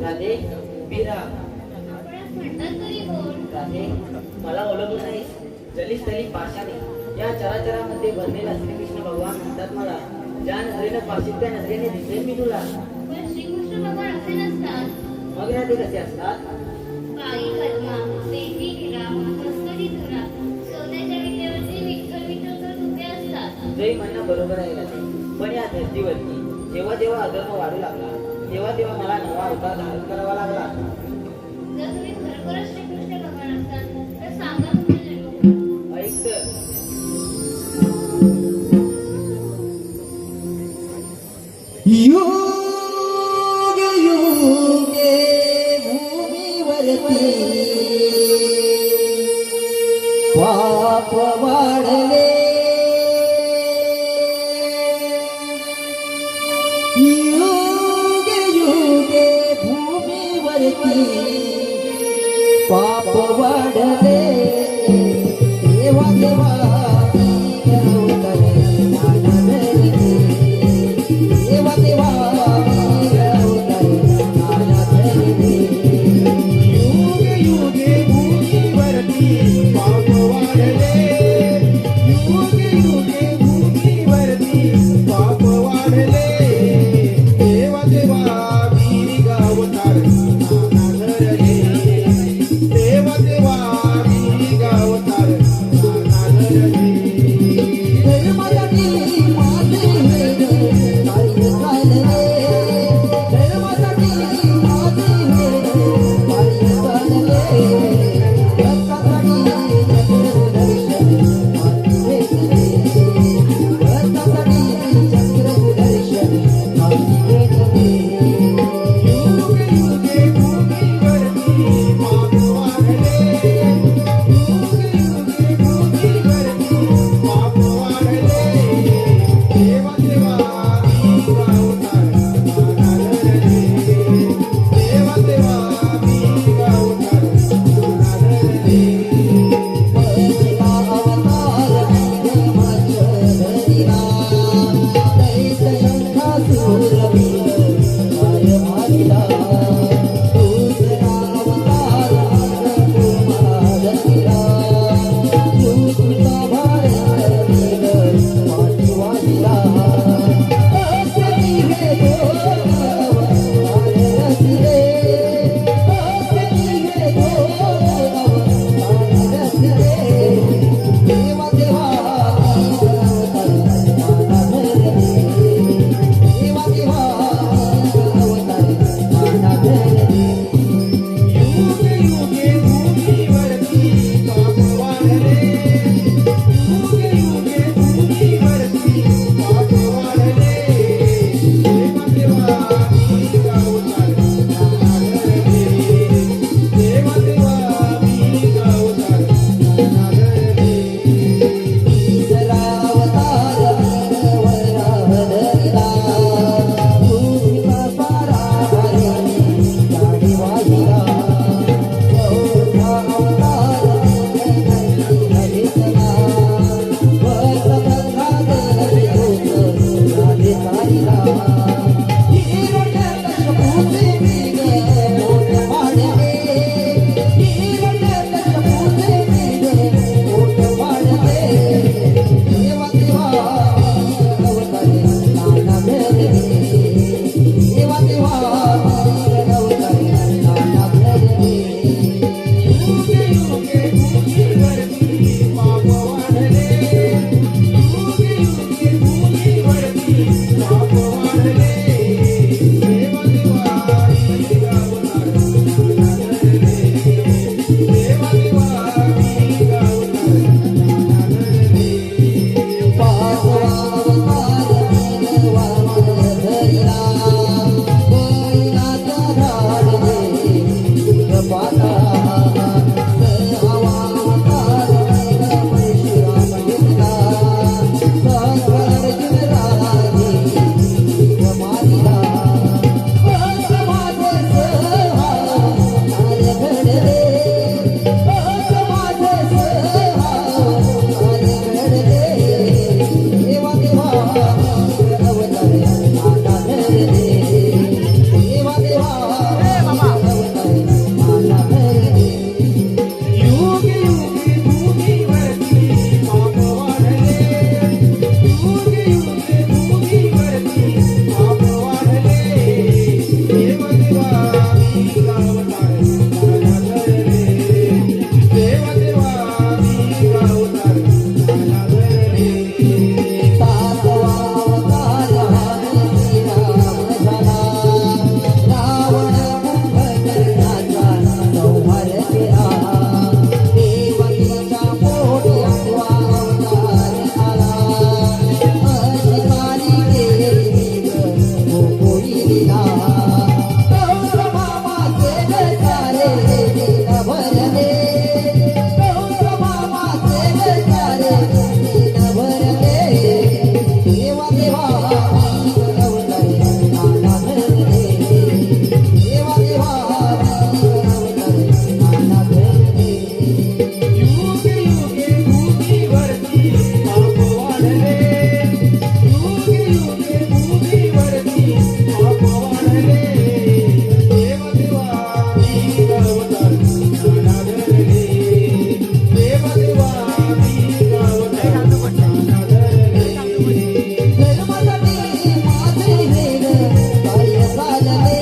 राधे मीरा आपणास म्हणतात तरी कोण? राधे मला ओळखलं नाही. जलीस तरी पाशाने या चराचरामध्ये भरलेला श्रीकृष्ण भगवान म्हणतात मला. ज्या नजरेनं पाशीत त्या नजरेने दिसेल मी तुला. पण श्रीकृष्ण भगवान असे नसतात. मग राधे कसे असतात? पायी पद्मा, देवी हिरा, मस्तकी धुरा, सोन्याच्या विटेवरती विठ्ठल विठ्ठल करत उभे असतात. जय म्हणणं बरोबर आहे राधे. पण या धरतीवरती जेव्हा जेव्हा अधर्म वाढू लागला तेव्हा तेव्हा मला नवा अवतार धारण करावा लागला. जर तुम्ही खरोखरच श्रीकृष्ण भगवान असतात तर सांगा तुमचा जन्म. ऐक तर. युग युगे भूमीवरती पाप वाढले. युग युगे भूमीवरती पाप वाढले. देवा देवा देवा देवा युगे भूमीवरती पाप वाढले. युगे भूमीवरती पाप वाढले. देवा देवा वीर गावतार नाना धरले. देवा देवा वीर गावतार नाना धरले. लीला गौर मामाचे गजारे लीला भरले गौर मामाचे गजारे लीला भरले देवा देवा अवतरे नाना धरले देवा देवा अवतरे नाना धरले युगे युगे भूमीवरती पाप वाढले युगे युगे भूमीवरती पाप वाढले देव देवा वीर अवतार नाना धरले देव देवा वीर अवतार नाना धरले धर्मासाठी माझे वेग काय झाले